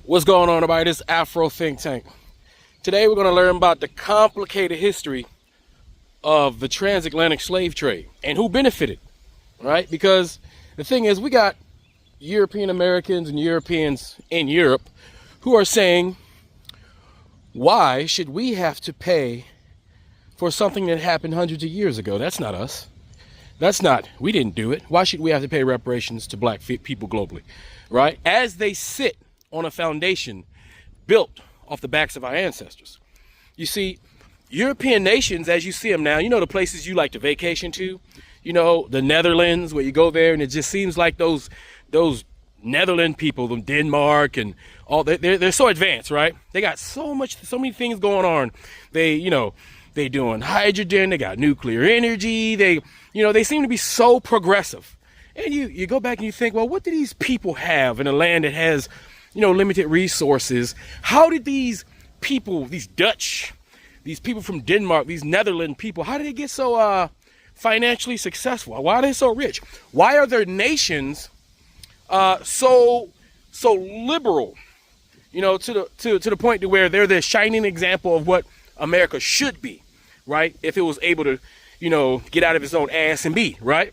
What's going on, everybody? This is Afro Think Tank. Today we're going to learn about the complicated history of the transatlantic slave trade and who benefited, right? Because the thing is, we got European Americans and Europeans in Europe who are saying, why should we have to pay for something that happened hundreds of years ago? That's not us. We didn't do it. Why should we have to pay reparations to black people globally, right? As they sit on a foundation built off the backs of our ancestors. You see, European nations, as you see them now, you know, the places you like to vacation to, you know, the Netherlands, where you go there and it just seems like those Netherlands people, them Denmark and all, they're so advanced, right? They got so many things going on. They doing hydrogen, they got nuclear energy, they seem to be so progressive. And you go back and you think, well, what do these people have in a land that has, limited resources? How did these people, these Dutch, these people from Denmark, these Netherlands people, how did they get so financially successful? Why are they so rich? Why are their nations so liberal? To the point to where they're the shining example of what America should be, right? If it was able to, get out of its own ass and be, right?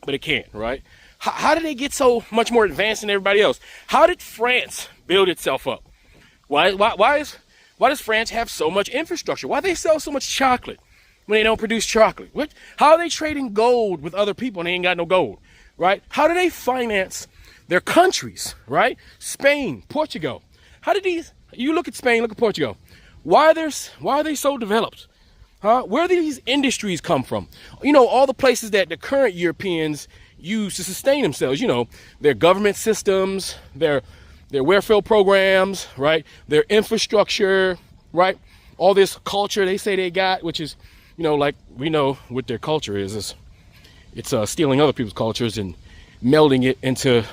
But it can't, right? How did they get so much more advanced than everybody else? How did France build itself up? Why does France have so much infrastructure? Why do they sell so much chocolate when they don't produce chocolate? How are they trading gold with other people and they ain't got no gold, right? How do they finance their countries, right? Spain, Portugal. You look at Spain, look at Portugal. Why are they so developed? Where do these industries come from? All the places that the current Europeans use to sustain themselves, their government systems, their welfare programs, right? Their infrastructure, right? All this culture they say they got, which is, like we know what their culture is. It's stealing other people's cultures and melding it into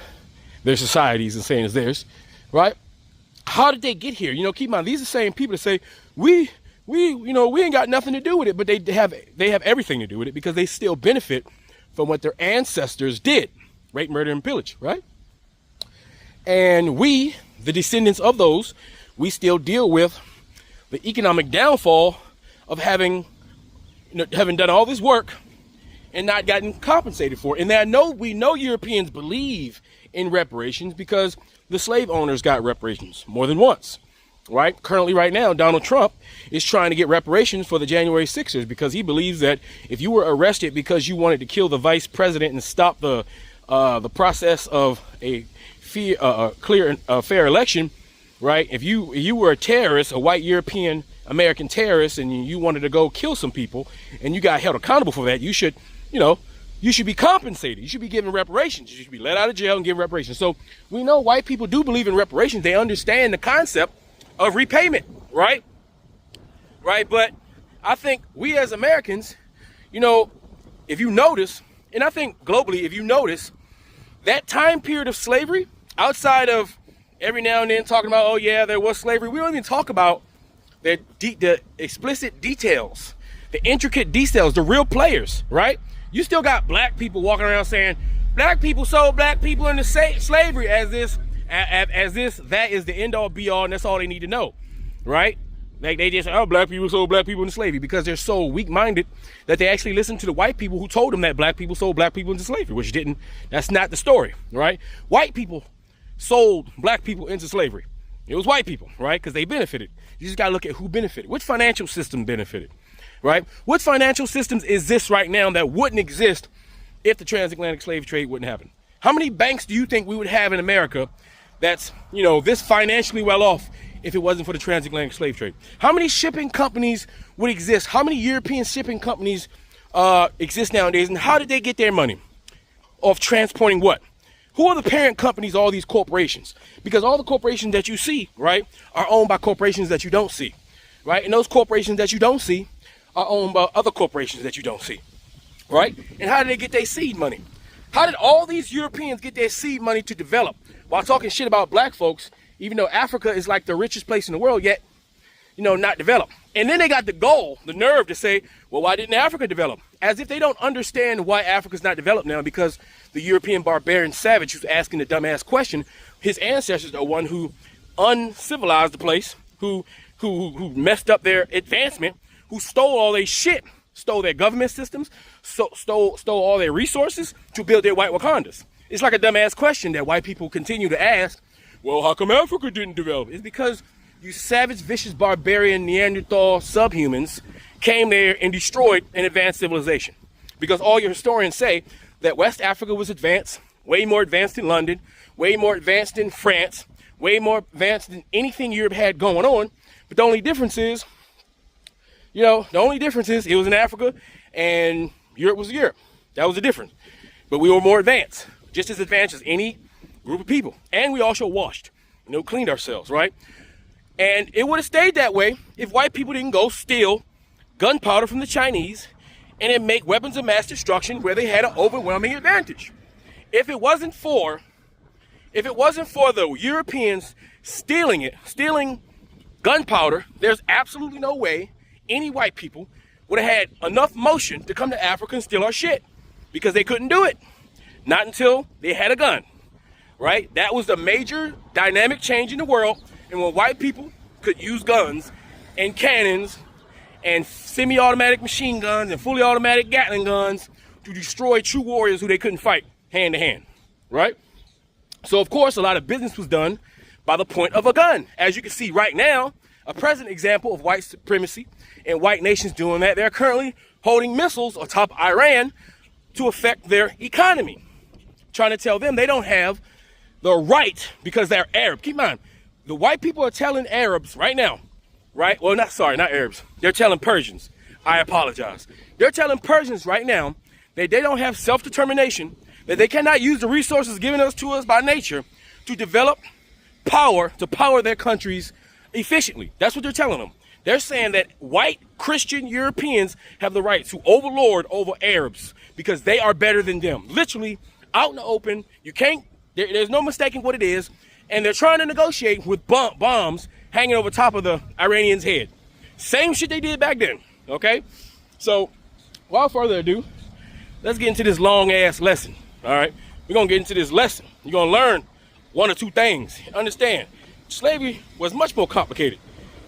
their societies and saying it's theirs, right? How did they get here? Keep in mind, these are the same people that say, we ain't got nothing to do with it, but they have everything to do with it because they still benefit from what their ancestors did, rape, murder, and pillage, right? And we, the descendants of those, we still deal with the economic downfall of having done all this work and not gotten compensated for it. And we know Europeans believe in reparations because the slave owners got reparations more than once. Right? Currently, right now, Donald Trump is trying to get reparations for the January 6ers because he believes that if you were arrested because you wanted to kill the vice president and stop the process of a clear and fair election, right? If you were a terrorist, a white European American terrorist, and you wanted to go kill some people and you got held accountable for that, you should be compensated. You should be given reparations. You should be let out of jail and given reparations. So we know white people do believe in reparations. They understand the concept of repayment, right? But I think we as Americans, if you notice, and I think globally, if you notice, that time period of slavery, outside of every now and then talking about, oh yeah, there was slavery, we don't even talk about the explicit details, the intricate details, the real players, right? You still got black people walking around saying, black people sold black people into slavery as that is the end all be all and that's all they need to know, right? Like they just say, oh, black people sold black people into slavery because they're so weak-minded that they actually listen to the white people who told them that black people sold black people into slavery, which didn't. That's not the story, right? White people sold black people into slavery. It was white people, right? Because they benefited. You just got to look at who benefited. Which financial system benefited, right? What financial systems exist right now that wouldn't exist if the transatlantic slave trade wouldn't happen? How many banks do you think we would have in America that's, this financially well off if it wasn't for the transatlantic slave trade? How many shipping companies would exist? How many European shipping companies exist nowadays? And how did they get their money? Of transporting what? Who are the parent companies of all these corporations? Because all the corporations that you see, right, are owned by corporations that you don't see, right? And those corporations that you don't see are owned by other corporations that you don't see, right? And how did they get their seed money? How did all these Europeans get their seed money to develop? While talking shit about black folks, even though Africa is like the richest place in the world, yet, not developed. And then they got the nerve to say, well, why didn't Africa develop? As if they don't understand why Africa's not developed now, because the European barbarian savage who's asking the dumbass question, his ancestors are one who uncivilized the place, who messed up their advancement, who stole all their shit, stole their government systems, stole all their resources to build their white Wakandas. It's like a dumbass question that white people continue to ask. Well, how come Africa didn't develop? It's because you savage, vicious, barbarian, Neanderthal subhumans came there and destroyed an advanced civilization. Because all your historians say that West Africa was advanced, way more advanced than London, way more advanced than France, way more advanced than anything Europe had going on. But the only difference is, it was in Africa and Europe was Europe. That was the difference. But we were more advanced, just as advanced as any group of people. And we also washed, cleaned ourselves, right? And it would have stayed that way if white people didn't go steal gunpowder from the Chinese and then make weapons of mass destruction where they had an overwhelming advantage. If it wasn't for the Europeans stealing gunpowder, there's absolutely no way any white people would have had enough motion to come to Africa and steal our shit, because they couldn't do it. Not until they had a gun, right? That was the major dynamic change in the world. And when white people could use guns and cannons and semi-automatic machine guns and fully automatic Gatling guns to destroy true warriors who they couldn't fight hand to hand, right? So of course, a lot of business was done by the point of a gun. As you can see right now, a present example of white supremacy and white nations doing that. They're currently holding missiles atop Iran to affect their economy, trying to tell them they don't have the right because they're Arab. Keep in mind, the white people are telling Arabs right now, right? Well, not Arabs. They're telling Persians. I apologize. They're telling Persians right now that they don't have self-determination, that they cannot use the resources given to us by nature to develop power, to power their countries efficiently. That's what they're telling them. They're saying that white Christian Europeans have the right to overlord over Arabs because they are better than them. Literally, out in the open, there's no mistaking what it is, and they're trying to negotiate with bombs hanging over top of the Iranians' head. Same shit they did back then, okay? So, without further ado, let's get into this long-ass lesson, all right? We're going to get into this lesson. You're going to learn one or two things. Understand, slavery was much more complicated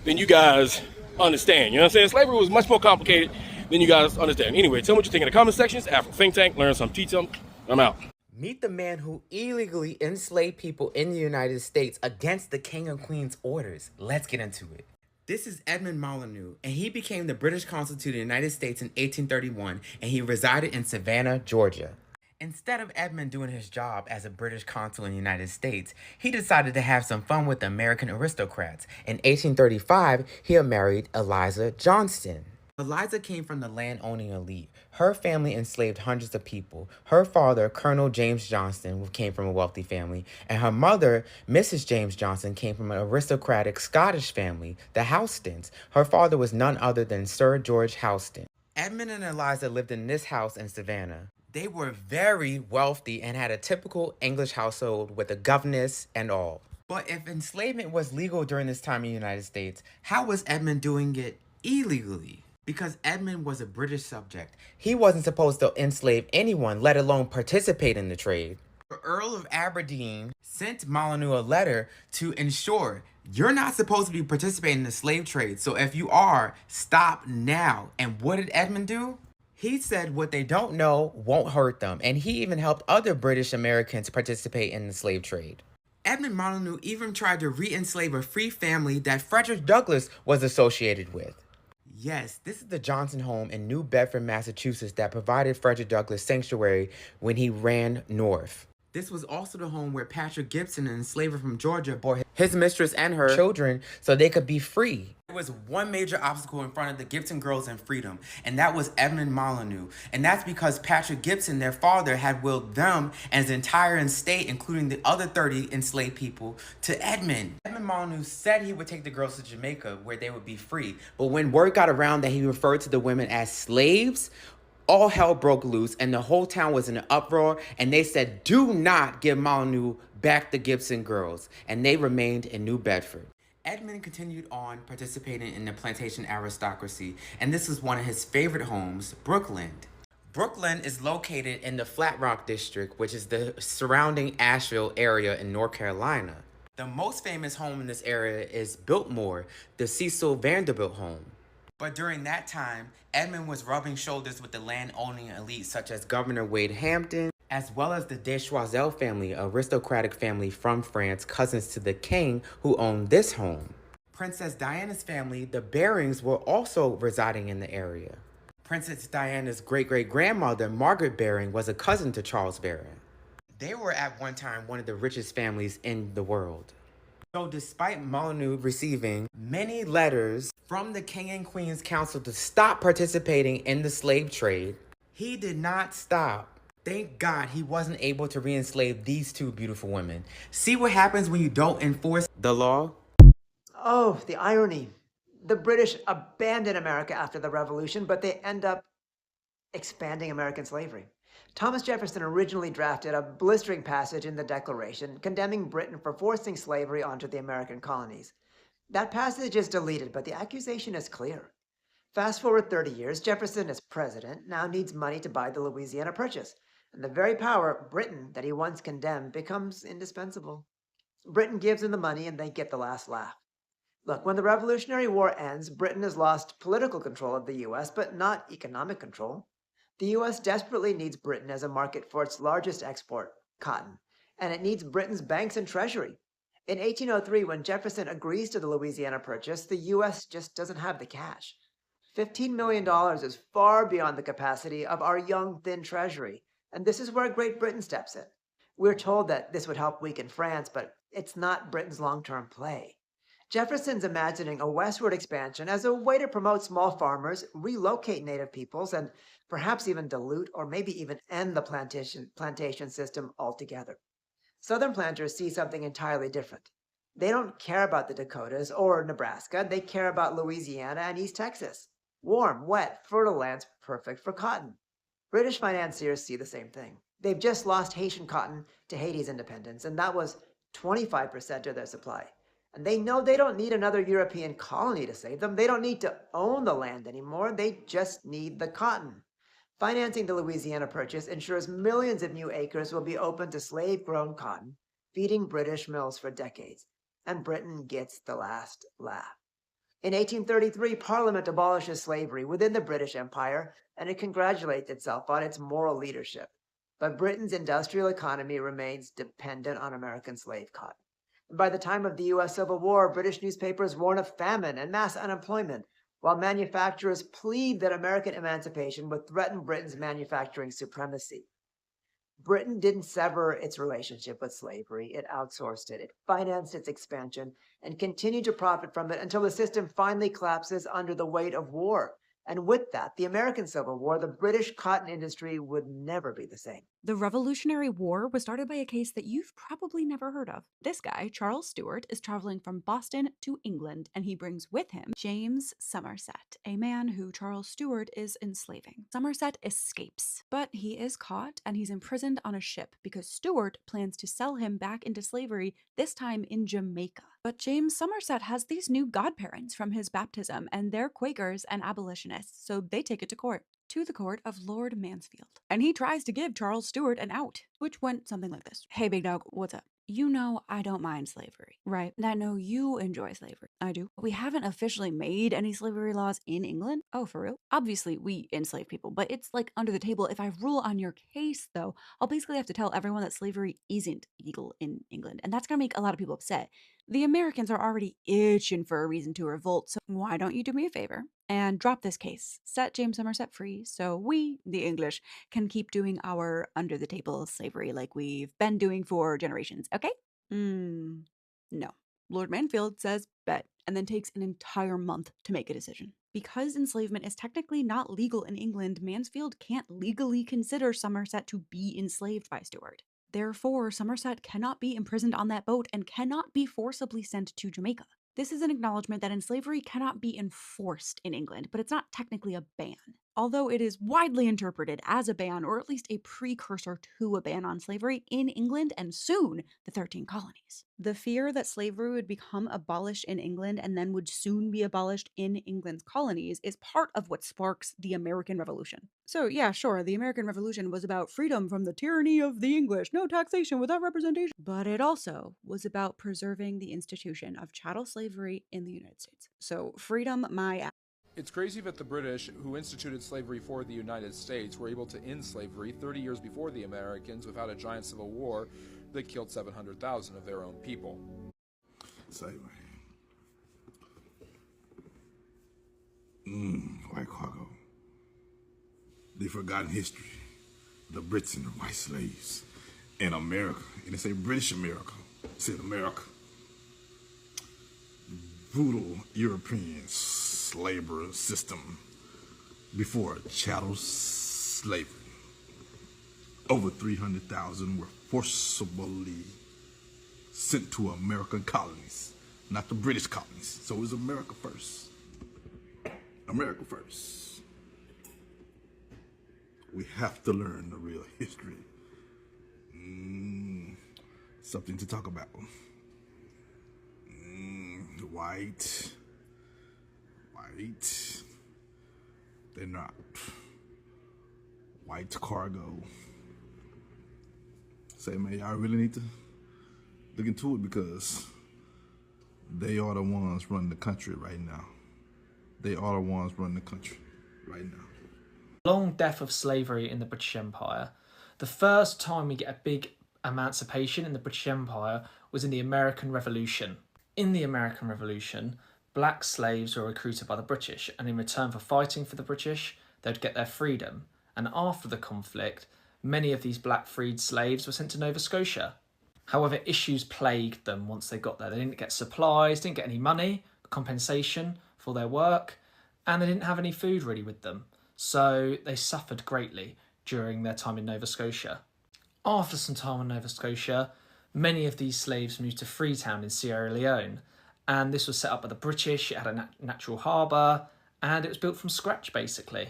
than you guys understand. You know what I'm saying? Slavery was much more complicated than you guys understand. Anyway, tell me what you think in the comment sections. Afro Think Tank, learn some detail. I'm out. Meet the man who illegally enslaved people in the United States against the king and queen's orders. Let's get into it. This is Edmund Molyneux, and he became the British consul to the United States in 1831, and he resided in Savannah, Georgia. Instead of Edmund doing his job as a British consul in the United States, he decided to have some fun with the American aristocrats. In 1835, he married Eliza Johnston. Eliza came from the land-owning elite. Her family enslaved hundreds of people. Her father, Colonel James Johnston, came from a wealthy family, and her mother, Mrs. James Johnston, came from an aristocratic Scottish family, the Houstons. Her father was none other than Sir George Houston. Edmund and Eliza lived in this house in Savannah. They were very wealthy and had a typical English household with a governess and all. But if enslavement was legal during this time in the United States, how was Edmund doing it illegally? Because Edmund was a British subject. He wasn't supposed to enslave anyone, let alone participate in the trade. The Earl of Aberdeen sent Molyneux a letter to ensure you're not supposed to be participating in the slave trade. So if you are, stop now. And what did Edmund do? He said what they don't know won't hurt them. And he even helped other British Americans participate in the slave trade. Edmund Molyneux even tried to re-enslave a free family that Frederick Douglass was associated with. Yes, this is the Johnson home in New Bedford, Massachusetts that provided Frederick Douglass sanctuary when he ran north. This was also the home where Patrick Gibson, an enslaver from Georgia, bore his mistress and her children so they could be free. There was one major obstacle in front of the Gibson girls and freedom, and that was Edmund Molyneux. And that's because Patrick Gibson, their father, had willed them and his entire estate, including the other 30 enslaved people, to Edmund. Edmund Molyneux said he would take the girls to Jamaica where they would be free. But when word got around that he referred to the women as slaves, all hell broke loose and the whole town was in an uproar, and they said, do not give Molyneux back the Gibson girls, and they remained in New Bedford. Edmund continued on participating in the plantation aristocracy, and this was one of his favorite homes, Brookland. Brookland is located in the Flat Rock District, which is the surrounding Asheville area in North Carolina. The most famous home in this area is Biltmore, the Cecil Vanderbilt home. But during that time, Edmund was rubbing shoulders with the land-owning elite such as Governor Wade Hampton, as well as the de Choiseul family, an aristocratic family from France, cousins to the king who owned this home. Princess Diana's family, the Barings, were also residing in the area. Princess Diana's great-great-grandmother, Margaret Baring, was a cousin to Charles Baring. They were at one time one of the richest families in the world. So despite Molyneux receiving many letters from the King and Queen's Council to stop participating in the slave trade, he did not stop. Thank God he wasn't able to re-enslave these two beautiful women. See what happens when you don't enforce the law? Oh, the irony. The British abandoned America after the Revolution, but they end up expanding American slavery. Thomas Jefferson originally drafted a blistering passage in the Declaration condemning Britain for forcing slavery onto the American colonies. That passage is deleted, but the accusation is clear. Fast forward 30 years, Jefferson, as president, now needs money to buy the Louisiana Purchase, and the very power, Britain, that he once condemned becomes indispensable. Britain gives him the money and they get the last laugh. Look, when the Revolutionary War ends, Britain has lost political control of the US, but not economic control. The US desperately needs Britain as a market for its largest export, cotton, and it needs Britain's banks and treasury. In 1803, when Jefferson agrees to the Louisiana Purchase, the US just doesn't have the cash. $15 million is far beyond the capacity of our young, thin treasury, and this is where Great Britain steps in. We're told that this would help weaken France, but it's not Britain's long-term play. Jefferson's imagining a westward expansion as a way to promote small farmers, relocate native peoples, and perhaps even dilute or maybe even end the plantation system altogether. Southern planters see something entirely different. They don't care about the Dakotas or Nebraska. They care about Louisiana and East Texas. Warm, wet, fertile lands perfect for cotton. British financiers see the same thing. They've just lost Haitian cotton to Haiti's independence, and that was 25% of their supply. And they know they don't need another European colony to save them. They don't need to own the land anymore. They just need the cotton. Financing the Louisiana Purchase ensures millions of new acres will be open to slave-grown cotton, feeding British mills for decades. And Britain gets the last laugh. In 1833, Parliament abolishes slavery within the British Empire, and it congratulates itself on its moral leadership. But Britain's industrial economy remains dependent on American slave cotton. By the time of the U.S. Civil War, British newspapers warn of famine and mass unemployment, while manufacturers plead that American emancipation would threaten Britain's manufacturing supremacy. Britain didn't sever its relationship with slavery. It outsourced it. It financed its expansion and continued to profit from it until the system finally collapses under the weight of war. And with that, the American Civil War, the British cotton industry would never be the same. The Revolutionary War was started by a case that you've probably never heard of. This guy, Charles Stewart, is traveling from Boston to England, and he brings with him James Somerset, a man who Charles Stewart is enslaving. Somerset escapes, but he is caught and he's imprisoned on a ship because Stewart plans to sell him back into slavery, this time in Jamaica. But James Somerset has these new godparents from his baptism, and they're Quakers and abolitionists, so they take it to court. To the court of Lord Mansfield. And he tries to give Charles Stewart an out, which went something like this. Hey, big dog, what's up? You know I don't mind slavery, right? And I know you enjoy slavery. I do. We haven't officially made any slavery laws in England. Oh, for real? Obviously, we enslave people, but it's like under the table. If I rule on your case, though, I'll basically have to tell everyone that slavery isn't legal in England. And that's going to make a lot of people upset. The Americans are already itching for a reason to revolt, so why don't you do me a favor and drop this case, set James Somerset free, so we, the English, can keep doing our under-the-table slavery like we've been doing for generations, okay? No. Lord Mansfield says bet, and then takes an entire month to make a decision. Because enslavement is technically not legal in England, Mansfield can't legally consider Somerset to be enslaved by Stewart. Therefore, Somerset cannot be imprisoned on that boat and cannot be forcibly sent to Jamaica. This is an acknowledgement that slavery cannot be enforced in England, but it's not technically a ban. although it is widely interpreted as a ban, or at least a precursor to a ban on slavery in England and soon the 13 colonies. The fear that slavery would become abolished in England and then would soon be abolished in England's colonies is part of what sparks the American Revolution. So yeah, sure, the American Revolution was about freedom from the tyranny of the English, no taxation without representation, but it also was about preserving the institution of chattel slavery in the United States. So freedom, my ass. It's crazy that the British, who instituted slavery for the United States, were able to end slavery 30 years before the Americans without a giant civil war that killed 700,000 of their own people. Say, White cargo. The forgotten history. The Brits and the white slaves. In America. And they say British America. It said America. Brutal European labor system before chattel slavery. Over 300,000 were forcibly sent to American colonies, not the British colonies. So it was America first. America first. We have to learn the real history. Something to talk about. White. They're not. White cargo. Say, man, y'all really need to look into it because they are the ones running the country right now. They are the ones running the country right now. Long death of slavery in the British Empire. The first time we get a big emancipation in the British Empire was in the American Revolution. In the American Revolution, black slaves were recruited by the British, and in return for fighting for the British, they'd get their freedom. And after the conflict, many of these black freed slaves were sent to Nova Scotia. However, issues plagued them once they got there. They didn't get supplies, didn't get any money, compensation for their work, and they didn't have any food really with them. So they suffered greatly during their time in Nova Scotia. After some time in Nova Scotia, many of these slaves moved to Freetown in Sierra Leone, and this was set up by the British. It had a natural harbour, and it was built from scratch, basically.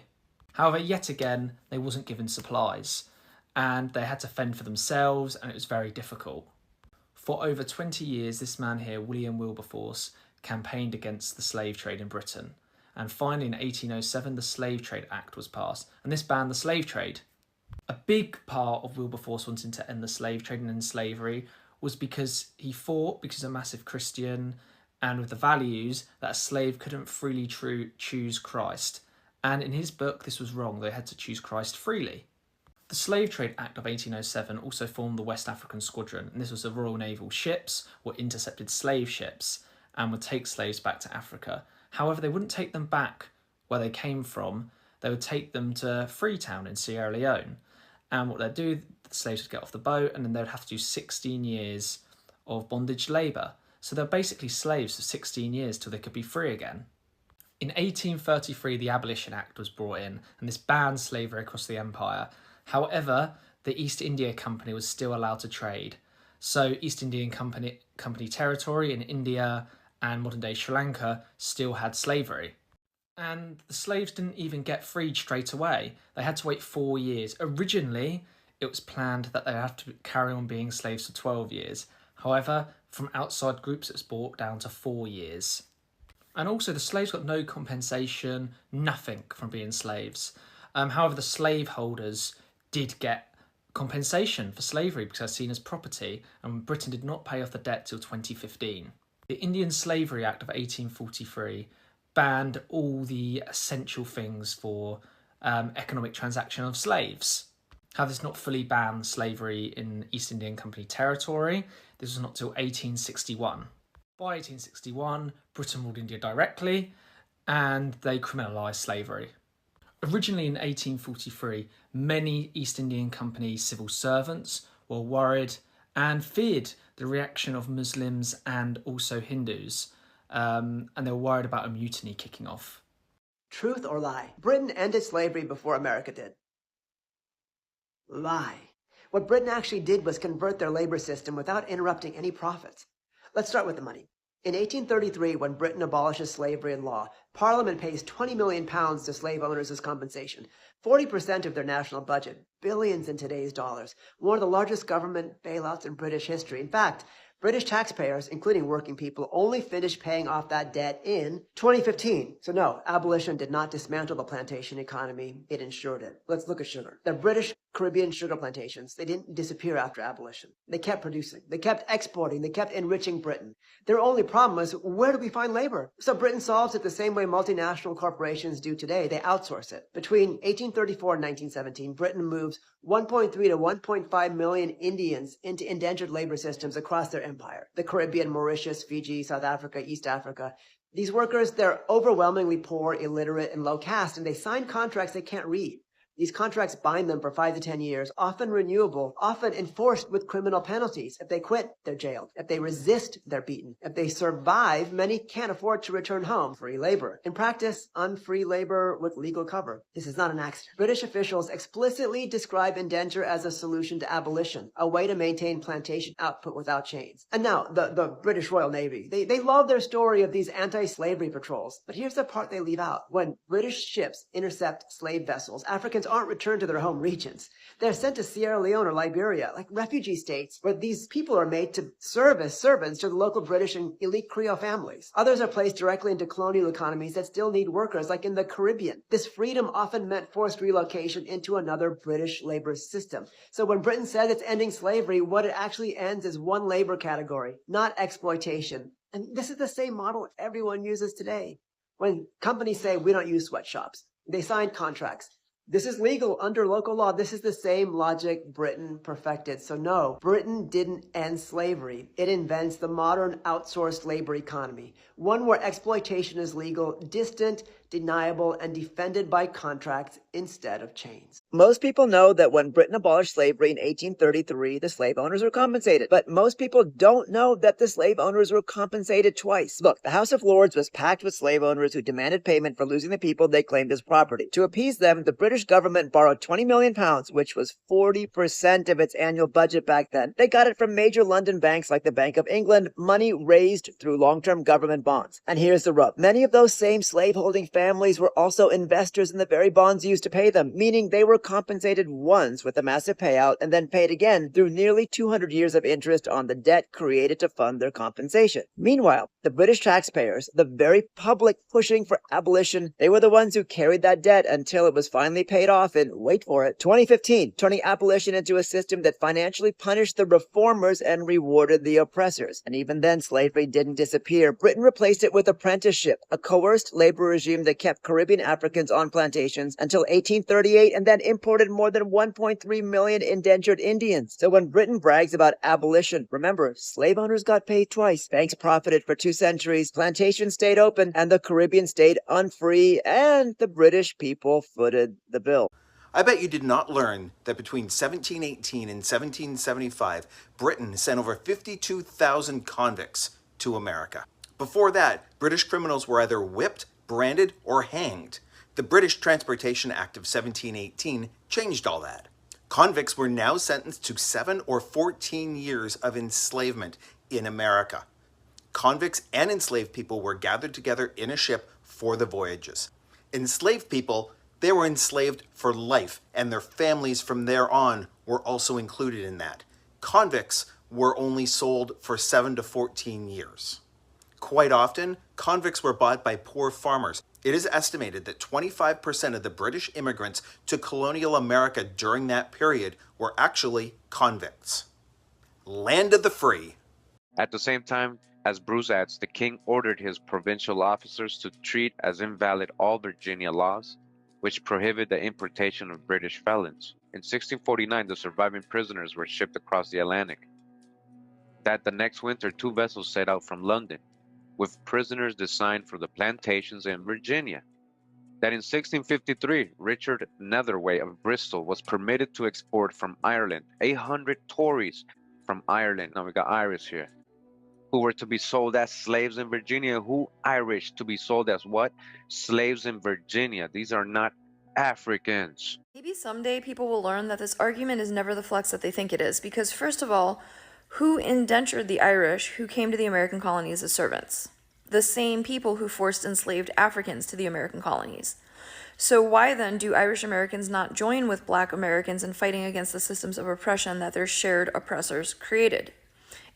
However, yet again, they wasn't given supplies, and they had to fend for themselves, and it was very difficult. For over 20 years, this man here, William Wilberforce, campaigned against the slave trade in Britain, and finally in 1807, the Slave Trade Act was passed, and this banned the slave trade. A big part of Wilberforce wanting to end the slave trade and end slavery was because he fought, because he's a massive Christian, and with the values that a slave couldn't freely choose Christ. And in his book, this was wrong. They had to choose Christ freely. The Slave Trade Act of 1807 also formed the West African Squadron, and this was the Royal Naval ships what intercepted slave ships and would take slaves back to Africa. However, they wouldn't take them back where they came from. They would take them to Freetown in Sierra Leone. And what they'd do, the slaves would get off the boat, and then they'd have to do 16 years of bondage labour. So they're basically slaves for 16 years till they could be free again. In 1833, the Abolition Act was brought in, and this banned slavery across the empire. However, the East India Company was still allowed to trade. So East Indian Company territory in India and modern-day Sri Lanka still had slavery. And the slaves didn't even get freed straight away. They had to wait 4 years. Originally, it was planned that they'd have to carry on being slaves for 12 years. However, from outside groups, it was brought down to 4 years. And also, the slaves got no compensation, nothing from being slaves. However, the slaveholders did get compensation for slavery because it was seen as property, and Britain did not pay off the debt till 2015. The Indian Slavery Act of 1843 banned all the essential things for economic transaction of slaves. However, this not fully banned slavery in East Indian Company territory. This was not till 1861. By 1861, Britain ruled India directly, and they criminalised slavery. Originally in 1843, many East Indian Company civil servants were worried and feared the reaction of Muslims and also Hindus, and they were worried about a mutiny kicking off. Truth or lie? Britain ended slavery before America did. Lie. What Britain actually did was convert their labor system without interrupting any profits. Let's start with the money. In 1833, when Britain abolishes slavery in law, Parliament pays £20 million to slave owners as compensation, 40% of their national budget, billions in today's dollars, one of the largest government bailouts in British history. In fact, British taxpayers, including working people, only finished paying off that debt in 2015. So no, abolition did not dismantle the plantation economy, it ensured it. Let's look at sugar. The British Caribbean sugar plantations, they didn't disappear after abolition. They kept producing, they kept exporting, they kept enriching Britain. Their only problem was, where do we find labor? So Britain solves it the same way multinational corporations do today. They outsource it. Between 1834 and 1917, Britain moves 1.3 to 1.5 million Indians into indentured labor systems across their empire. The Caribbean, Mauritius, Fiji, South Africa, East Africa. These workers, they're overwhelmingly poor, illiterate, and low caste, and they sign contracts they can't read. These contracts bind them for 5 to 10 years, often renewable, often enforced with criminal penalties. If they quit, they're jailed. If they resist, they're beaten. If they survive, many can't afford to return home. Free labor. In practice, unfree labor with legal cover. This is not an accident. British officials explicitly describe indenture as a solution to abolition, a way to maintain plantation output without chains. And now, the British Royal Navy, they love their story of these anti-slavery patrols. But here's the part they leave out. When British ships intercept slave vessels, Africans aren't returned to their home regions. They're sent to Sierra Leone or Liberia, like refugee states, where these people are made to serve as servants to the local British and elite Creole families. Others are placed directly into colonial economies that still need workers, like in the Caribbean. This freedom often meant forced relocation into another British labor system. So when Britain says it's ending slavery, what it actually ends is one labor category, not exploitation. And this is the same model everyone uses today. When companies say, we don't use sweatshops, they sign contracts. This is legal under local law. This is the same logic Britain perfected. So no, Britain didn't end slavery. It invents the modern outsourced labor economy, one where exploitation is legal, distant, deniable, and defended by contracts instead of chains. Most people know that when Britain abolished slavery in 1833, the slave owners were compensated. But most people don't know that the slave owners were compensated twice. Look, the House of Lords was packed with slave owners who demanded payment for losing the people they claimed as property. To appease them, the British government borrowed £20 million, which was 40% of its annual budget back then. They got it from major London banks like the Bank of England, money raised through long-term government bonds. And here's the rub. Many of those same slaveholding families were also investors in the very bonds used to pay them, meaning they were compensated once with a massive payout and then paid again through nearly 200 years of interest on the debt created to fund their compensation. Meanwhile, the British taxpayers, the very public pushing for abolition, they were the ones who carried that debt until it was finally paid off in, wait for it, 2015, turning abolition into a system that financially punished the reformers and rewarded the oppressors. And even then, slavery didn't disappear. Britain replaced it with apprenticeship, a coerced labor regime that kept Caribbean Africans on plantations until 1838 and then imported more than 1.3 million indentured Indians. So when Britain brags about abolition, remember, slave owners got paid twice, banks profited for 2 centuries, plantations stayed open, and the Caribbean stayed unfree, and the British people footed the bill. I bet you did not learn that between 1718 and 1775, Britain sent over 52,000 convicts to America. Before that, British criminals were either whipped, branded, or hanged. The British Transportation Act of 1718 changed all that. Convicts were now sentenced to 7 or 14 years of enslavement in America. Convicts and enslaved people were gathered together in a ship for the voyages. Enslaved people, they were enslaved for life, and their families from there on were also included in that. Convicts were only sold for 7 to 14 years. Quite often, convicts were bought by poor farmers. It is estimated that 25% of the British immigrants to colonial America during that period were actually convicts. Land of the free. At the same time, as Bruce adds, the king ordered his provincial officers to treat as invalid all Virginia laws, which prohibit the importation of British felons. In 1649, the surviving prisoners were shipped across the Atlantic. That the next winter, 2 vessels set out from London, with prisoners designed for the plantations in Virginia. That in 1653, Richard Netherway of Bristol was permitted to export from Ireland 800 Tories from Ireland. Now we got Irish here, who were to be sold as slaves in Virginia. Who Irish to be sold as what? Slaves in Virginia. These are not Africans. Maybe someday people will learn that this argument is never the flex that they think it is, because first of all, Who indentured the Irish who came to the American colonies as servants? The same people who forced enslaved Africans to the American colonies. So why then do Irish Americans not join with Black Americans in fighting against the systems of oppression that their shared oppressors created?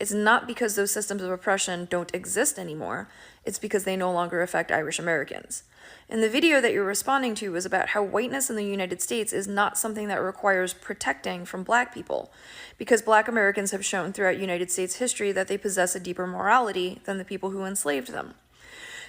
It's not because those systems of oppression don't exist anymore, it's because they no longer affect Irish Americans. And the video that you're responding to was about how whiteness in the United States is not something that requires protecting from Black people, because Black Americans have shown throughout United States history that they possess a deeper morality than the people who enslaved them.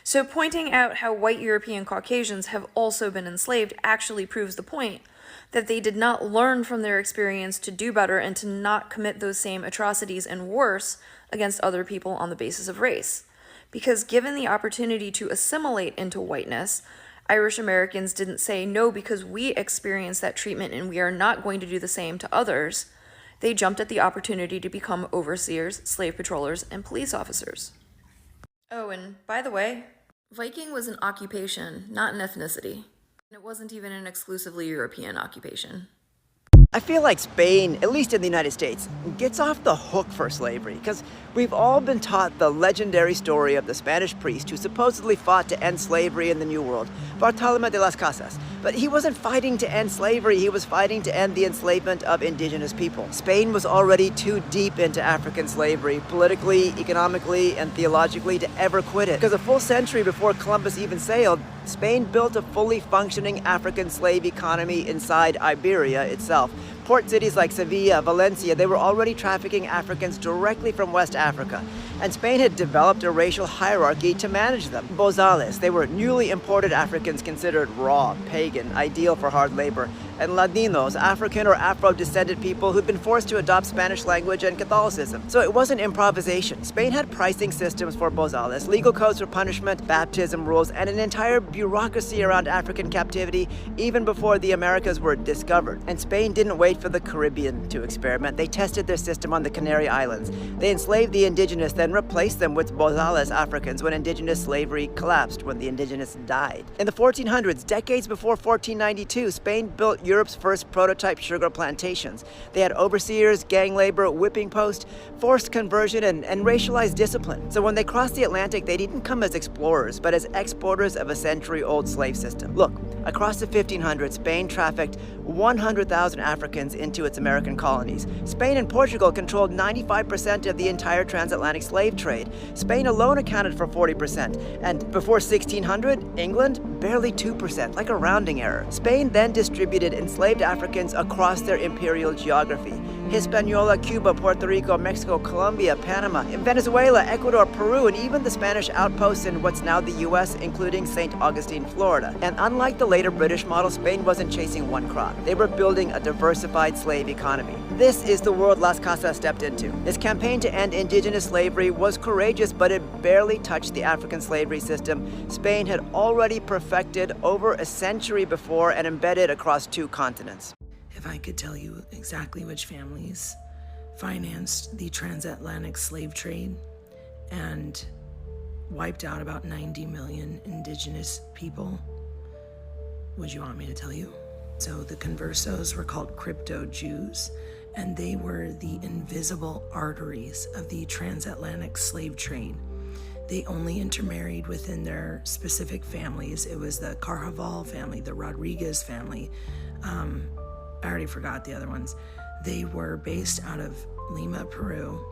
So pointing out how white European Caucasians have also been enslaved actually proves the point that they did not learn from their experience to do better and to not commit those same atrocities and worse against other people on the basis of race. Because given the opportunity to assimilate into whiteness, Irish Americans didn't say, no, because we experienced that treatment and we are not going to do the same to others. They jumped at the opportunity to become overseers, slave patrollers, and police officers. Oh, and by the way, Viking was an occupation, not an ethnicity. And it wasn't even an exclusively European occupation. I feel like Spain, at least in the United States, gets off the hook for slavery, because we've all been taught the legendary story of the Spanish priest who supposedly fought to end slavery in the New World, Bartolomé de las Casas. But he wasn't fighting to end slavery, he was fighting to end the enslavement of indigenous people. Spain was already too deep into African slavery, politically, economically, and theologically, to ever quit it. Because a full century before Columbus even sailed, Spain built a fully functioning African slave economy inside Iberia itself. Port cities like Sevilla, Valencia, they were already trafficking Africans directly from West Africa. And Spain had developed a racial hierarchy to manage them. Bozales, they were newly imported Africans considered raw, pagan, ideal for hard labor. And Ladinos, African or Afro-descended people who'd been forced to adopt Spanish language and Catholicism. So it wasn't improvisation. Spain had pricing systems for Bozales, legal codes for punishment, baptism rules, and an entire bureaucracy around African captivity even before the Americas were discovered. And Spain didn't wait for the Caribbean to experiment. They tested their system on the Canary Islands. They enslaved the indigenous, then replaced them with Bozales Africans when indigenous slavery collapsed, when the indigenous died. In the 1400s, decades before 1492, Spain built Europe's first prototype sugar plantations. They had overseers, gang labor, whipping post, forced conversion, and racialized discipline. So when they crossed the Atlantic, they didn't come as explorers, but as exporters of a century-old slave system. Look, across the 1500s, Spain trafficked 100,000 Africans into its American colonies. Spain and Portugal controlled 95% of the entire transatlantic slave trade. Spain alone accounted for 40%, and before 1600, England, barely 2%, like a rounding error. Spain then distributed enslaved Africans across their imperial geography. Hispaniola, Cuba, Puerto Rico, Mexico, Colombia, Panama, Venezuela, Ecuador, Peru, and even the Spanish outposts in what's now the US, including St. Augustine, Florida. And unlike the later British model, Spain wasn't chasing one crop. They were building a diversified slave economy. This is the world Las Casas stepped into. His campaign to end indigenous slavery was courageous, but it barely touched the African slavery system Spain had already perfected over a century before and embedded across 2 continents. If I could tell you exactly which families financed the transatlantic slave trade and wiped out about 90 million indigenous people, would you want me to tell you? So the conversos were called crypto-Jews, and they were the invisible arteries of the transatlantic slave trade. They only intermarried within their specific families. It was the Carvajal family, the Rodriguez family. I already forgot the other ones. They were based out of Lima, Peru,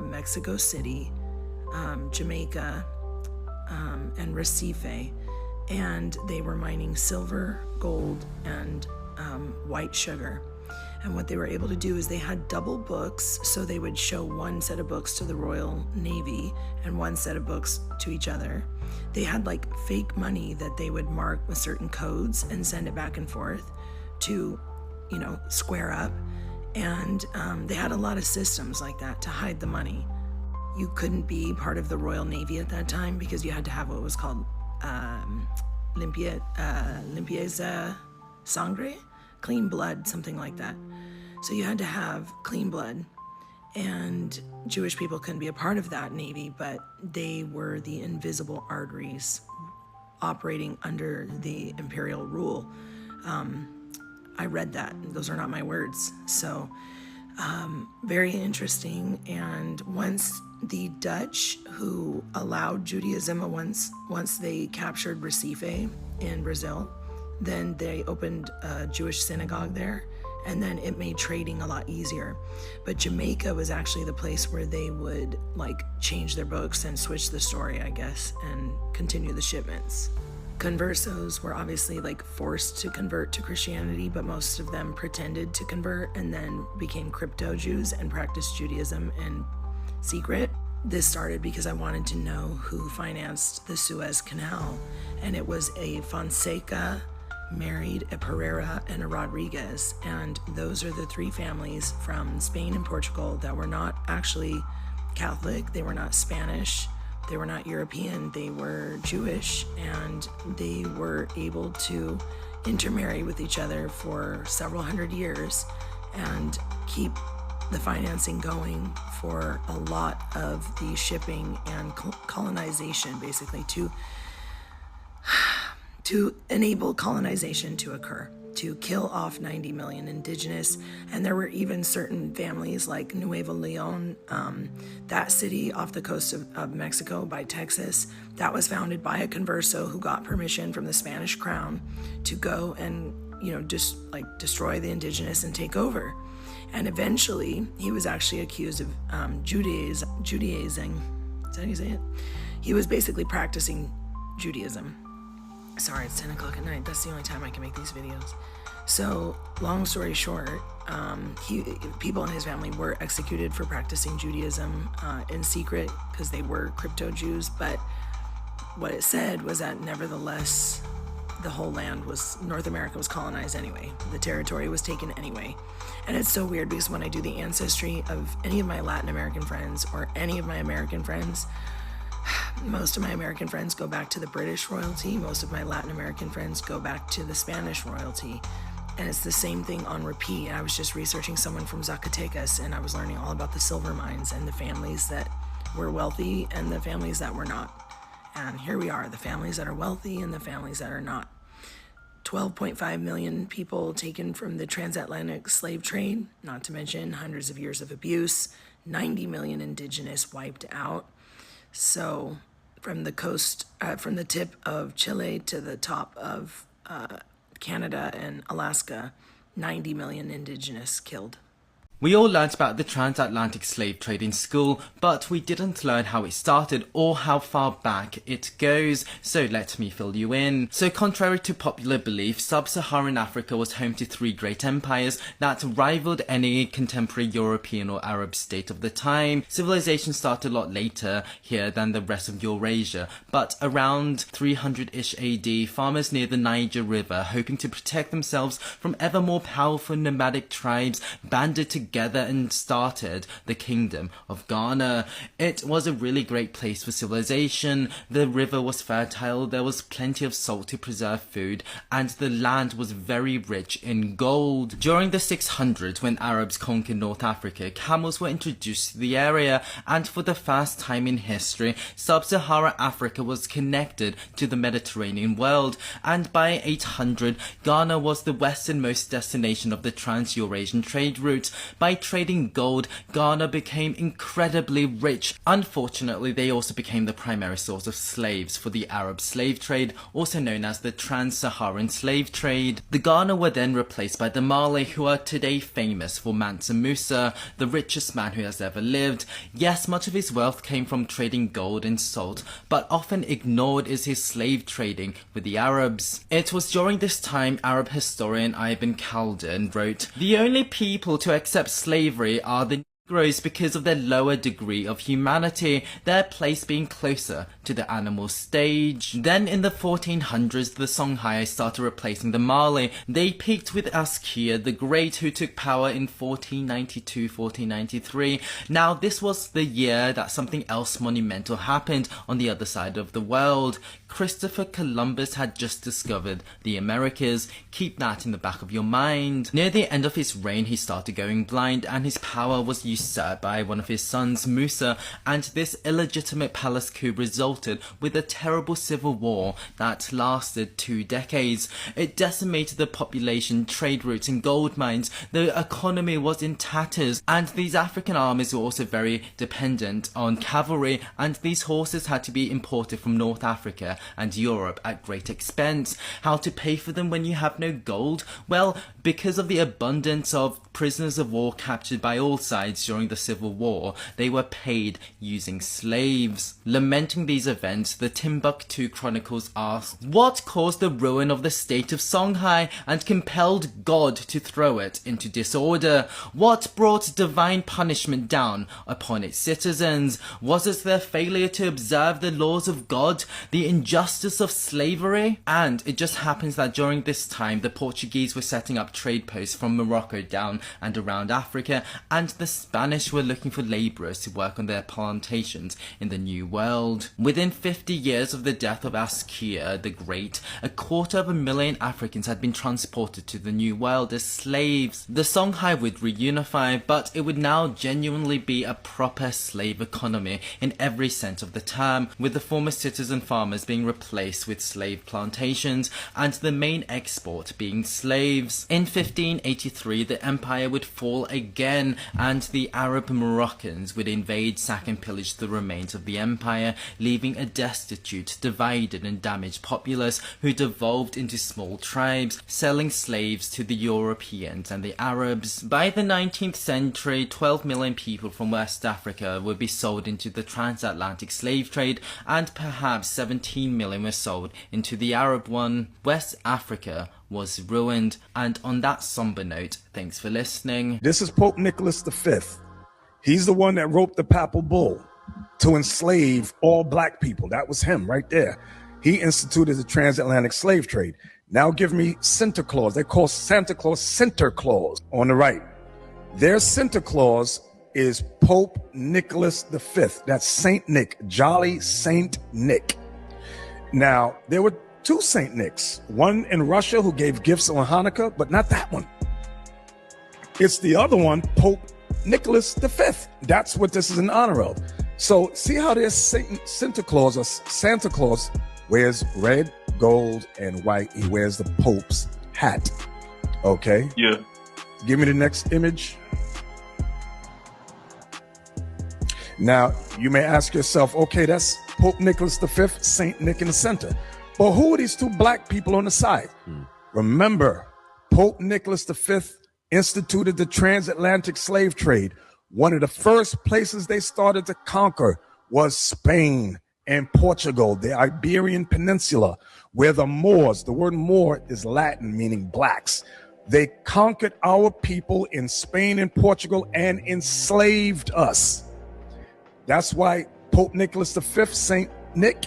Mexico City, Jamaica, and Recife. And they were mining silver, gold, and white sugar. And what they were able to do is they had double books, so they would show one set of books to the Royal Navy and one set of books to each other. They had like fake money that they would mark with certain codes and send it back and forth to, you know, square up. And they had a lot of systems like that to hide the money. You couldn't be part of the Royal Navy at that time because you had to have what was called limpieza sangre, clean blood, something like that. So you had to have clean blood, and Jewish people couldn't be a part of that Navy, but they were the invisible arteries operating under the imperial rule. I read that. Those are not my words. So Very interesting. And once the Dutch, who allowed Judaism once they captured Recife in Brazil, then they opened a Jewish synagogue there, and then it made trading a lot easier. But Jamaica was actually the place where they would like change their books and switch the story, I guess, and continue the shipments. Conversos were obviously like forced to convert to Christianity, but most of them pretended to convert and then became crypto Jews and practiced Judaism in secret. This started because I wanted to know who financed the Suez Canal, and it was a Fonseca married a Pereira and a Rodriguez, and those are the three families from Spain and Portugal that were not actually Catholic, they were not Spanish, they were not European, they were Jewish, and they were able to intermarry with each other for several hundred years and keep the financing going for a lot of the shipping and colonization, basically to enable colonization to occur, to kill off 90 million indigenous. And there were even certain families like Nuevo Leon, that city off the coast of Mexico by Texas, that was founded by a converso who got permission from the Spanish crown to go and, just like destroy the indigenous and take over. And eventually he was actually accused of Judaizing. Is that how you say it? He was basically practicing Judaism. Sorry, it's 10 o'clock at night. That's the only time I can make these videos. So, long story short, people in his family were executed for practicing Judaism in secret because they were crypto Jews. But what it said was that nevertheless, the whole land North America was colonized anyway. The territory was taken anyway. And it's so weird because when I do the ancestry of any of my Latin American friends or any of my American friends, most of my American friends go back to the British royalty. Most of my Latin American friends go back to the Spanish royalty. And it's the same thing on repeat. I was just researching someone from Zacatecas, and I was learning all about the silver mines and the families that were wealthy and the families that were not. And here we are, the families that are wealthy and the families that are not. 12.5 million people taken from the transatlantic slave trade, not to mention hundreds of years of abuse, 90 million indigenous wiped out. So from the coast, from the tip of Chile to the top of Canada and Alaska, 90 million indigenous killed. We all learnt about the transatlantic slave trade in school, but we didn't learn how it started or how far back it goes, so let me fill you in. So contrary to popular belief, sub-Saharan Africa was home to three great empires that rivaled any contemporary European or Arab state of the time. Civilization started a lot later here than the rest of Eurasia, but around 300-ish AD, farmers near the Niger River, hoping to protect themselves from ever more powerful nomadic tribes, banded together and started the Kingdom of Ghana. It was a really great place for civilization. The river was fertile, there was plenty of salt to preserve food, and the land was very rich in gold. During the 600s, when Arabs conquered North Africa, camels were introduced to the area, and for the first time in history, sub-Saharan Africa was connected to the Mediterranean world, and by 800, Ghana was the westernmost destination of the Trans-Eurasian trade route. By trading gold, Ghana became incredibly rich. Unfortunately, they also became the primary source of slaves for the Arab slave trade, also known as the Trans-Saharan slave trade. The Ghana were then replaced by the Mali, who are today famous for Mansa Musa, the richest man who has ever lived. Yes, much of his wealth came from trading gold and salt, but often ignored is his slave trading with the Arabs. It was during this time Arab historian Ibn Khaldun wrote, "The only people to accept slavery are the Negroes because of their lower degree of humanity, their place being closer to the animal stage." Then in the 1400s, the Songhai started replacing the Mali. They peaked with Askia the Great, who took power in 1492-1493. Now this was the year that something else monumental happened on the other side of the world. Christopher Columbus had just discovered the Americas. Keep that in the back of your mind. Near the end of his reign, he started going blind, and his power was usurped by one of his sons, Musa, and this illegitimate palace coup resulted with a terrible civil war that lasted 2 decades. It decimated the population, trade routes and gold mines. The economy was in tatters, and these African armies were also very dependent on cavalry, and these horses had to be imported from North Africa and Europe at great expense. How to pay for them when you have no gold? Well, because of the abundance of prisoners of war captured by all sides during the Civil War, they were paid using slaves. Lamenting these events, the Timbuktu Chronicles asks, what caused the ruin of the state of Songhai and compelled God to throw it into disorder? What brought divine punishment down upon its citizens? Was it their failure to observe the laws of God, the injustice of slavery? And it just happens that during this time, the Portuguese were setting up trade posts from Morocco down and around Africa, and the Spanish were looking for labourers to work on their plantations in the New World. Within 50 years of the death of Askia the Great, 250,000 Africans had been transported to the New World as slaves. The Songhai would reunify, but it would now genuinely be a proper slave economy in every sense of the term, with the former citizen farmers being replaced with slave plantations, and the main export being slaves. In 1583, the empire would fall again, and the Arab Moroccans would invade, sack and pillage the remains of the empire, leaving a destitute, divided and damaged populace who devolved into small tribes, selling slaves to the Europeans and the Arabs. By the 19th century, 12 million people from West Africa would be sold into the transatlantic slave trade, and perhaps 17 million were sold into the Arab one. West Africa was ruined. And on that somber note, thanks for listening. This is Pope Nicholas V. He's the one that wrote the papal bull to enslave all black people. That was him right there. He instituted the transatlantic slave trade. Now give me Santa Claus. They call Santa Claus Center Claus on the right. Their Santa Claus is Pope Nicholas V. That's Saint Nick, jolly Saint Nick. Now, there were 2 Saint Nicks, one in Russia who gave gifts on Hanukkah, but not that one. It's the other one, Pope Nicholas V. That's what this is in honor of. So see how there's Santa Claus, or Santa Claus wears red, gold, and white. He wears the Pope's hat. Okay? Yeah. Give me the next image. Now, you may ask yourself, okay, that's Pope Nicholas V, Saint Nick in the center. But who are these 2 black people on the side? Remember, Pope Nicholas V instituted the transatlantic slave trade. One of the first places they started to conquer was Spain and Portugal, the Iberian Peninsula, where the Moors, the word Moor is Latin meaning blacks. They conquered our people in Spain and Portugal and enslaved us. That's why Pope Nicholas V, Saint Nick,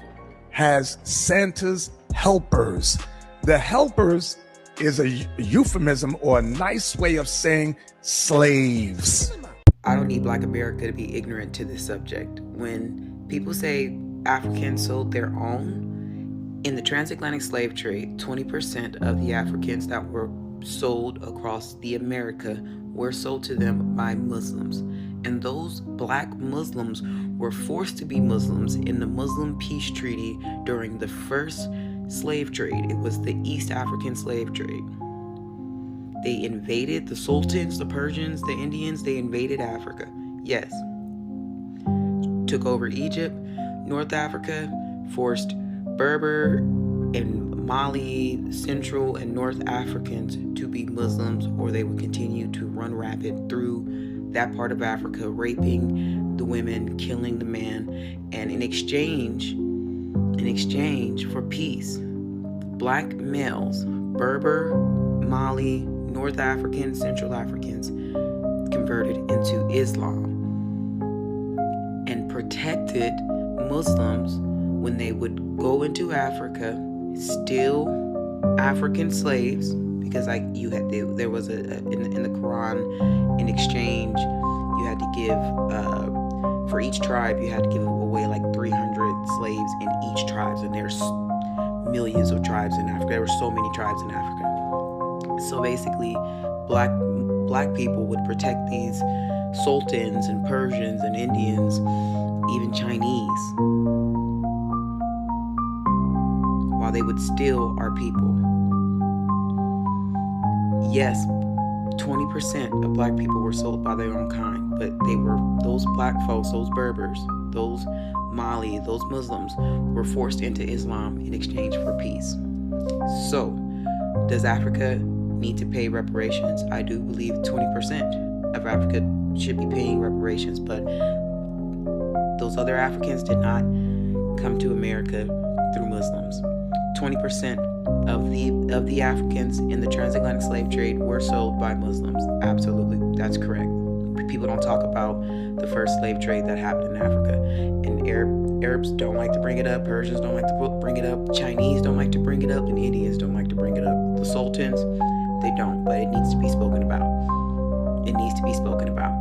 has Santa's helpers. The helpers is a euphemism or a nice way of saying slaves. I don't need Black America to be ignorant to this subject. When people say Africans sold their own, in the transatlantic slave trade, 20% of the Africans that were sold across the America were sold to them by Muslims. And those black Muslims were forced to be Muslims in the Muslim Peace Treaty during the first slave trade. It was the East African slave trade. They invaded the sultans, the Persians, the Indians. They invaded Africa. Yes. Took over Egypt, North Africa, forced Berber and Mali, Central and North Africans to be Muslims, or they would continue to run rapid through that part of Africa, raping the women, killing the man, and in exchange for peace, black males, Berber, Mali, North African, Central Africans, converted into Islam and protected Muslims when they would go into Africa, steal African slaves, because there was in the Quran, in exchange you had to give for each tribe you had to give away like 300 slaves in each tribe, and there's millions of tribes in Africa. There were so many tribes in Africa. So basically, black people would protect these sultans and Persians and Indians, even Chinese, while they would steal our people. Yes, 20% of black people were sold by their own kind, but they were, those black folks, those Berbers, those Mali, those Muslims were forced into Islam in exchange for peace. So, does Africa need to pay reparations? I do believe 20% of Africa should be paying reparations, but those other Africans did not come to America through Muslims. 20% of the Africans in the transatlantic slave trade were sold by Muslims. Absolutely, that's correct. People don't talk about the first slave trade that happened in Africa. And Arabs don't like to bring it up, Persians don't like to bring it up, Chinese don't like to bring it up, and Indians don't like to bring it up. The sultans, they don't, but it needs to be spoken about. It needs to be spoken about.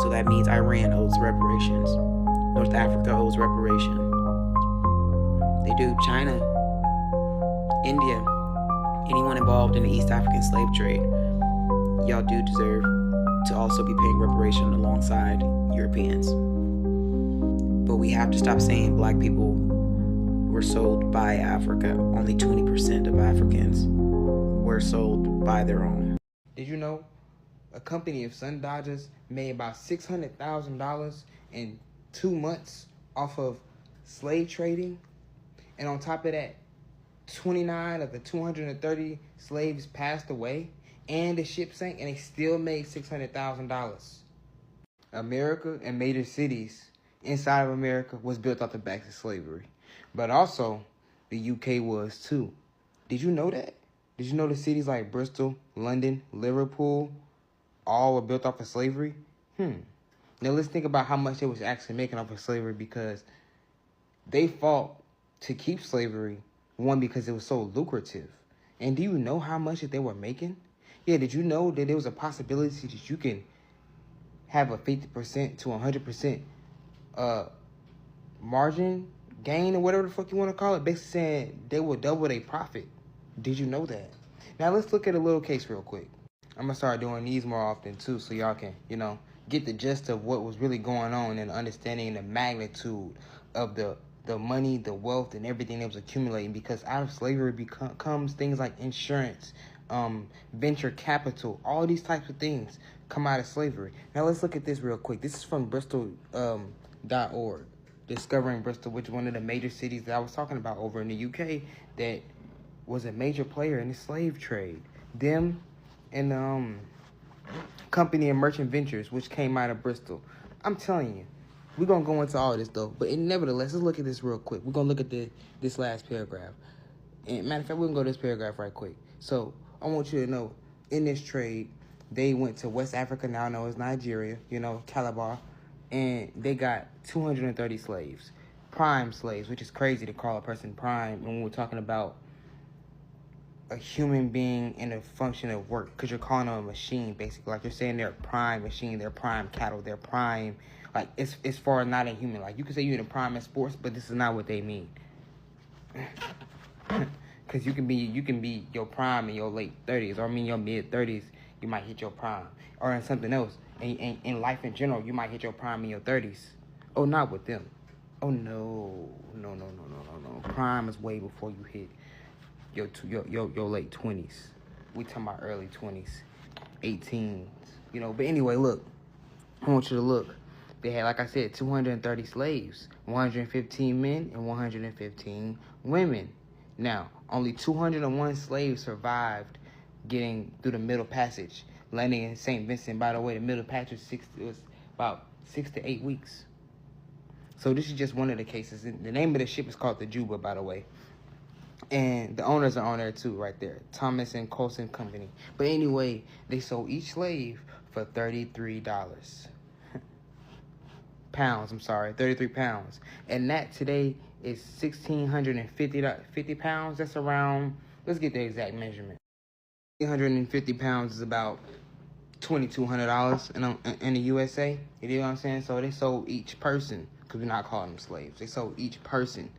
So that means Iran owes reparations. North Africa owes reparations. They do. China, India, anyone involved in the East African slave trade, y'all do deserve to also be paying reparation alongside Europeans. But we have to stop saying black people were sold by Africa. Only 20% of Africans were sold by their own. Did you know a company of Sun Dodgers made about $600,000 in 2 months off of slave trading? And on top of that, 29 of the 230 slaves passed away, and the ship sank, and they still made $600,000. America and major cities inside of America was built off the backs of slavery. But also, the UK was too. Did you know that? Did you know the cities like Bristol, London, Liverpool, all were built off of slavery? Now let's think about how much they was actually making off of slavery, because they fought to keep slavery, one, because it was so lucrative. And do you know how much that they were making? Yeah, did you know that there was a possibility that you can have a 50% to 100% margin gain, or whatever the fuck you want to call it, basically saying they will double their profit? Did you know that? Now let's look at a little case real quick. I'm gonna start doing these more often too, so y'all can, get the gist of what was really going on and understanding the magnitude of the money, the wealth, and everything that was accumulating, because out of slavery comes things like insurance, venture capital, all these types of things come out of slavery. Now let's look at this real quick. This is from Bristol.org, discovering Bristol, which is one of the major cities that I was talking about over in the UK that was a major player in the slave trade. Them and company of Merchant Ventures, which came out of Bristol. I'm telling you, we're going to go into all this, though. But nevertheless, let's look at this real quick. We're going to look at this last paragraph. And matter of fact, we're going to go to this paragraph right quick. So I want you to know, in this trade, they went to West Africa, now known as Nigeria, Calabar, and they got 230 slaves. Prime slaves, which is crazy to call a person prime when we're talking about a human being in a function of work, because you're calling them a machine, basically. Like, you're saying they're a prime machine, they're prime cattle, they're prime. Like, it's far not a human. Like, you can say you're in a prime in sports, but this is not what they mean. Because you can be your prime in your late 30s, or your mid 30s, you might hit your prime. Or in something else, in life in general, you might hit your prime in your 30s. Oh, not with them. Oh, no. Prime is way before you hit your late 20s. We talking about early 20s, 18s, But anyway, look, I want you to look. They had, like I said, 230 slaves, 115 men and 115 women. Now, only 201 slaves survived getting through the Middle Passage, landing in St. Vincent. By the way, the Middle Passage was about 6 to 8 weeks. So this is just one of the cases. The name of the ship is called the Juba, by the way. And the owners are on there too, right there. Thomas and Colson Company. But anyway, they sold each slave for $33. Pounds, 33 pounds. And that today is 1,650 pounds. That's around, let's get the exact measurement. 150 pounds is about $2,200 in the USA. You know what I'm saying? So they sold each person, because we're not calling them slaves. They sold each person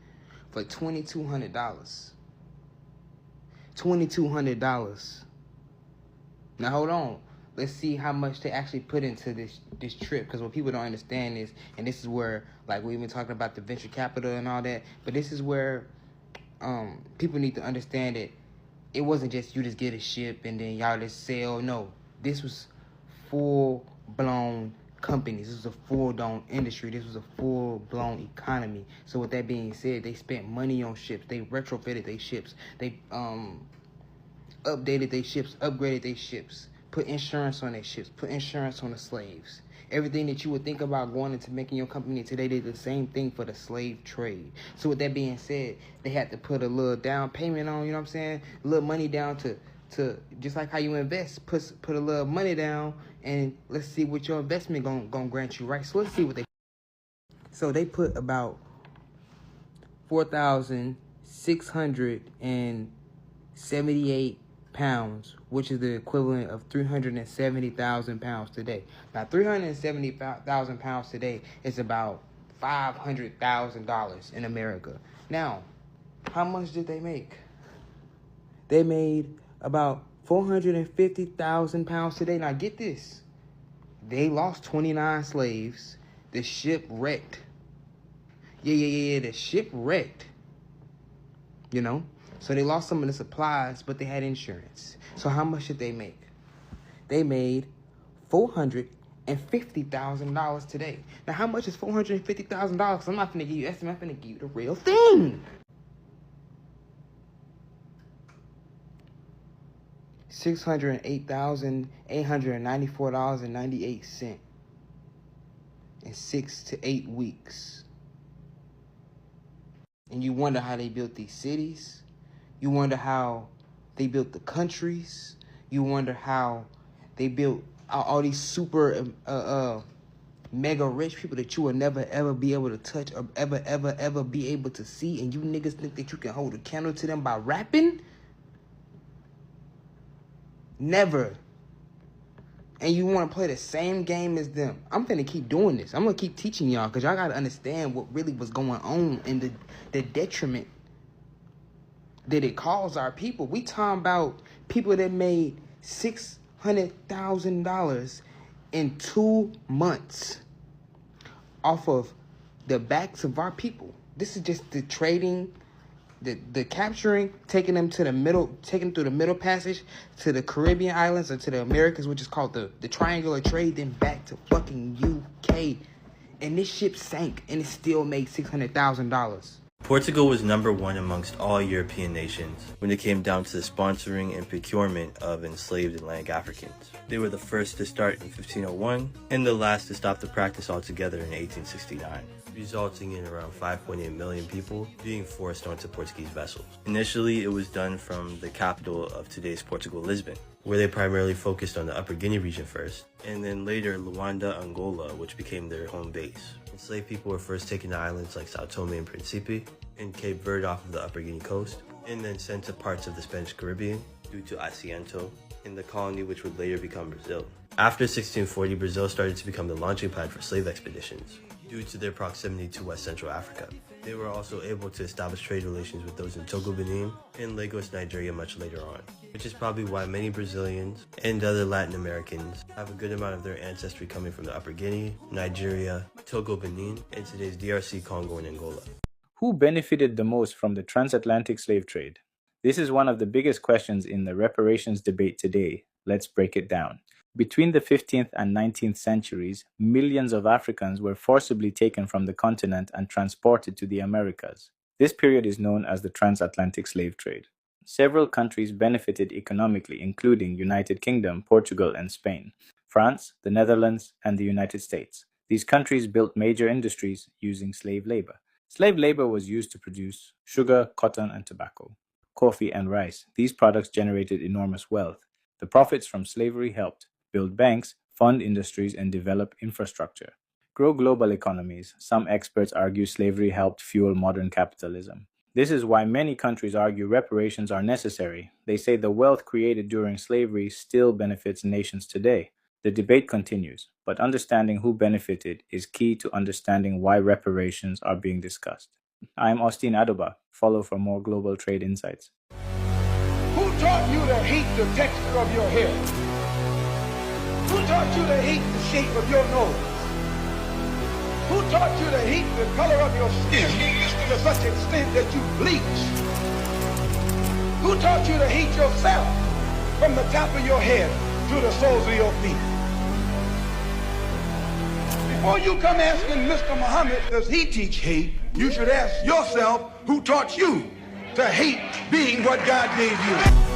for $2,200. $2,200. Now hold on. let's see how much they actually put into this trip. Because what people don't understand is, and this is where, like, we've been talking about the venture capital and all that, but this is where people need to understand that it wasn't just you just get a ship and then y'all just sail. No, this was full-blown companies. This was a full-blown industry. This was a full-blown economy. So with that being said, they spent money on ships. They retrofitted their ships. They updated their ships, upgraded their ships, put insurance on their ships, put insurance on the slaves. Everything that you would think about going into making your company today, they did the same thing for the slave trade. So with that being said, they had to put a little down payment on, you know what I'm saying? A little money down to just like how you invest, put a little money down, and let's see what your investment gonna grant you, right? So let's see what they. So they put about 4,678 pounds, which is the equivalent of 370,000 pounds today. Now, 370,000 pounds today is about $500,000 in America. Now, how much did they make? They made about 450,000 pounds today. Now, get this. They lost 29 slaves. The ship wrecked. Yeah, the ship wrecked. You know? So they lost some of the supplies, but they had insurance. So how much did they make? They made $450,000 today. Now, how much is $450,000? Because I'm not going to give you an estimate. I'm going to give you the real thing. $608,894.98 in 6 to 8 weeks. And you wonder how they built these cities. You wonder how they built the countries. You wonder how they built all these super mega rich people that you will never ever be able to touch or ever be able to see. And you niggas think that you can hold a candle to them by rapping? Never. And you want to play the same game as them. I'm finna keep doing this. I'm gonna keep teaching y'all because y'all gotta understand what really was going on and the detriment that it caused our people. We talking about people that made $600,000 in 2 months off of the backs of our people. This is just the trading, the capturing, taking them to the middle, taking them through the middle passage to the Caribbean islands or to the Americas, which is called the triangular trade, then back to fucking UK. And this ship sank and it still made $600,000. Portugal was #1 amongst all European nations when it came down to the sponsoring and procurement of enslaved Atlantic Africans. They were the first to start in 1501 and the last to stop the practice altogether in 1869, resulting in around 5.8 million people being forced onto Portuguese vessels. Initially, it was done from the capital of today's Portugal, Lisbon, where they primarily focused on the Upper Guinea region first, and then later Luanda, Angola, which became their home base. Enslaved people were first taken to islands like Sao Tome and Principe and Cape Verde off of the Upper Guinea coast, and then sent to parts of the Spanish Caribbean due to Asiento, in the colony which would later become Brazil. After 1640, Brazil started to become the launching pad for slave expeditions due to their proximity to West Central Africa. They were also able to establish trade relations with those in Togo, Benin, and Lagos, Nigeria much later on, which is probably why many Brazilians and other Latin Americans have a good amount of their ancestry coming from the Upper Guinea, Nigeria, Togo, Benin, and today's DRC, Congo, and Angola. Who benefited the most from the transatlantic slave trade? This is one of the biggest questions in the reparations debate today. Let's break it down. Between the 15th and 19th centuries, millions of Africans were forcibly taken from the continent and transported to the Americas. This period is known as the transatlantic slave trade. Several countries benefited economically, including United Kingdom, Portugal, and Spain, France, the Netherlands, and the United States. These countries built major industries using slave labor. Slave labor was used to produce sugar, cotton, and tobacco, coffee, and rice. These products generated enormous wealth. The profits from slavery helped build banks, fund industries, and develop infrastructure. Grow global economies. Some experts argue slavery helped fuel modern capitalism. This is why many countries argue reparations are necessary. They say the wealth created during slavery still benefits nations today. The debate continues, but understanding who benefited is key to understanding why reparations are being discussed. I am Austin Adoba. Follow for more global trade insights. Who taught you to hate the texture of your hair? Who taught you to hate the shape of your nose? Who taught you to hate the color of your skin to such an extent that you bleach? Who taught you to hate yourself from the top of your head to the soles of your feet? Before you come asking Mr. Muhammad, does he teach hate, you should ask yourself, who taught you to hate being what God gave you?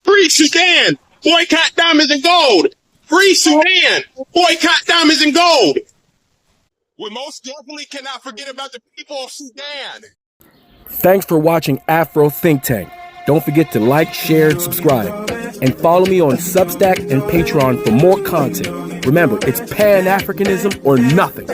Free Sudan! Boycott diamonds and gold! Free Sudan! Boycott diamonds and gold! We most definitely cannot forget about the people of Sudan! Thanks for watching Afro Think Tank. Don't forget to like, share, and subscribe. And follow me on Substack and Patreon for more content. Remember, it's Pan-Africanism or nothing.